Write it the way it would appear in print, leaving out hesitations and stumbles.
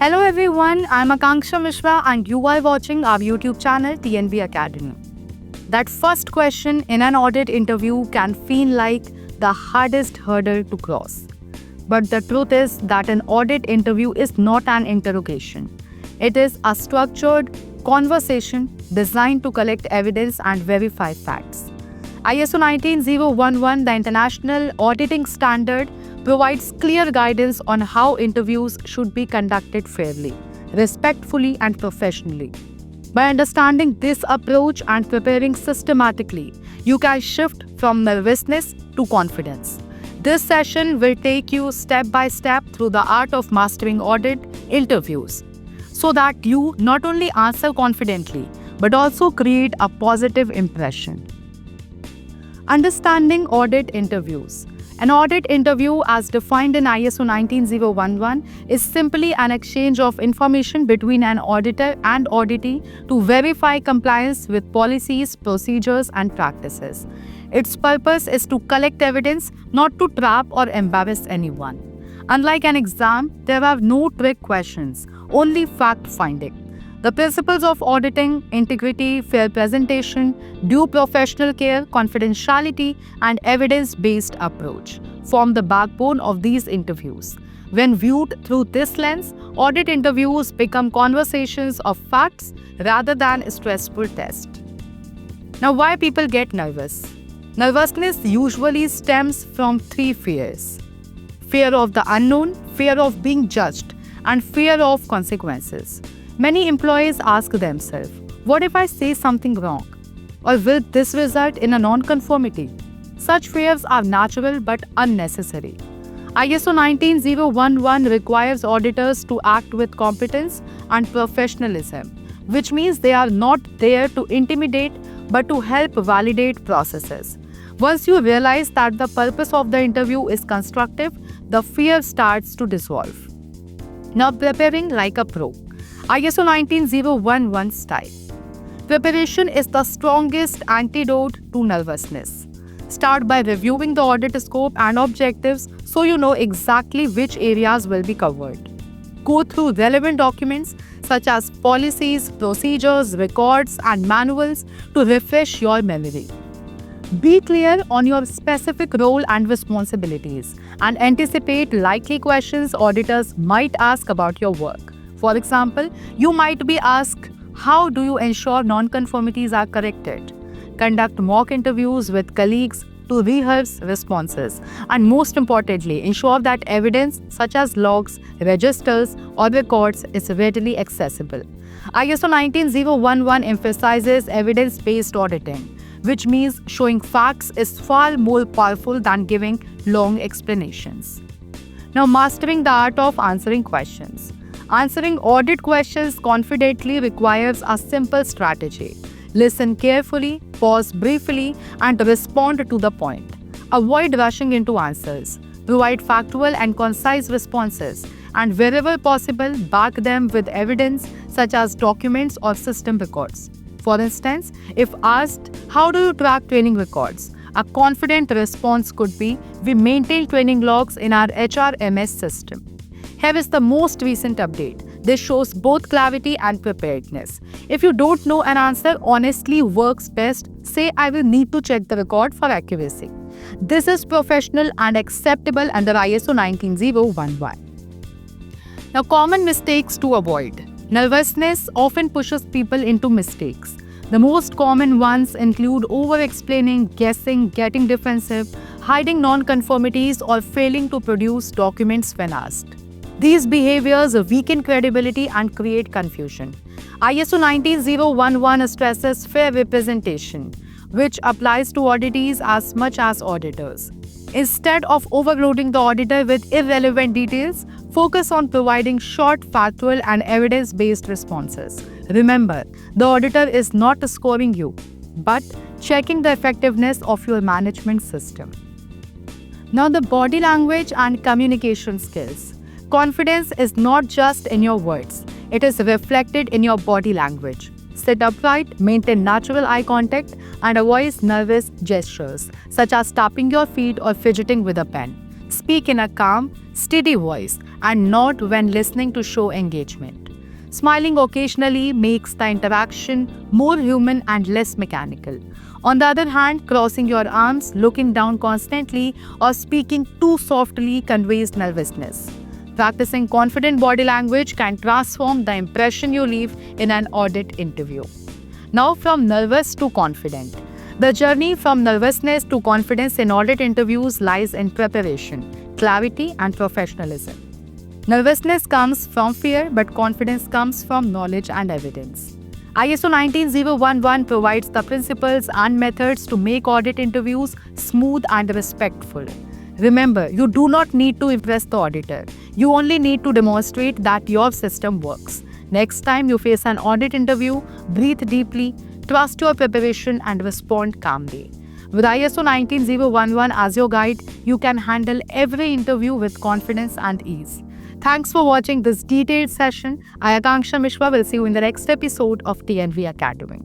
Hello everyone, I'm Akanksha Mishra and you are watching our YouTube channel TNB Academy. That first question in an audit interview can feel like the hardest hurdle to cross. But the truth is that an audit interview is not an interrogation. It is a structured conversation designed to collect evidence and verify facts. ISO 19011, the international auditing standard, provides clear guidance on how interviews should be conducted fairly, respectfully, and professionally. By understanding this approach and preparing systematically, you can shift from nervousness to confidence. This session will take you step by step through the art of mastering audit interviews so that you not only answer confidently but also create a positive impression. Understanding audit interviews. An audit interview, as defined in ISO 19011, is simply an exchange of information between an auditor and auditee to verify compliance with policies, procedures, and practices. Its purpose is to collect evidence, not to trap or embarrass anyone. Unlike an exam, there are no trick questions, only fact-finding. The principles of auditing, integrity, fair presentation, due professional care, confidentiality, and evidence-based approach form the backbone of these interviews. When viewed through this lens, audit interviews become conversations of facts rather than stressful tests. Now, why people get nervous? Nervousness usually stems from three fears: fear of the unknown, fear of being judged, and fear of consequences. Many employees ask themselves, what if I say something wrong? Or will this result in a non-conformity? Such fears are natural but unnecessary. ISO 19011 requires auditors to act with competence and professionalism, which means they are not there to intimidate but to help validate processes. Once you realize that the purpose of the interview is constructive, the fear starts to dissolve. Now, preparing like a pro. ISO 19011 style. Preparation is the strongest antidote to nervousness. Start by reviewing the audit scope and objectives so you know exactly which areas will be covered. Go through relevant documents such as policies, procedures, records, and manuals to refresh your memory. Be clear on your specific role and responsibilities and anticipate likely questions auditors might ask about your work. For example, you might be asked, how do you ensure non-conformities are corrected? Conduct mock interviews with colleagues to rehearse responses. And most importantly, ensure that evidence such as logs, registers, or records is readily accessible. ISO 19011 emphasizes evidence-based auditing, which means showing facts is far more powerful than giving long explanations. Now, mastering the art of answering questions. Answering audit questions confidently requires a simple strategy. Listen carefully, pause briefly, and respond to the point. Avoid rushing into answers. Provide factual and concise responses, and wherever possible, back them with evidence such as documents or system records. For instance, if asked, how do you track training records? A confident response could be, we maintain training logs in our HRMS system. Here is the most recent update. This shows both clarity and preparedness. If you don't know an answer honestly works best, say I will need to check the record for accuracy. This is professional and acceptable under ISO 19011. Now, common mistakes to avoid. Nervousness often pushes people into mistakes. The most common ones include over-explaining, guessing, getting defensive, hiding non-conformities, or failing to produce documents when asked. These behaviors weaken credibility and create confusion. ISO 19011 stresses fair representation, which applies to auditees as much as auditors. Instead of overloading the auditor with irrelevant details, focus on providing short, factual, and evidence-based responses. Remember, the auditor is not scoring you, but checking the effectiveness of your management system. Now, the body language and communication skills. Confidence is not just in your words, it is reflected in your body language. Sit upright, maintain natural eye contact, and avoid nervous gestures, such as tapping your feet or fidgeting with a pen. Speak in a calm, steady voice, and nod when listening to show engagement. Smiling occasionally makes the interaction more human and less mechanical. On the other hand, crossing your arms, looking down constantly, or speaking too softly conveys nervousness. Practicing confident body language can transform the impression you leave in an audit interview. Now, from nervous to confident. The journey from nervousness to confidence in audit interviews lies in preparation, clarity, and professionalism. Nervousness comes from fear, but confidence comes from knowledge and evidence. ISO 19011 provides the principles and methods to make audit interviews smooth and respectful. Remember, you do not need to impress the auditor. You only need to demonstrate that your system works. Next time you face an audit interview, breathe deeply, trust your preparation, and respond calmly. With ISO 19011 as your guide, you can handle every interview with confidence and ease. Thanks for watching this detailed session. I, Akanksha Mishra, will see you in the next episode of TNV Academy.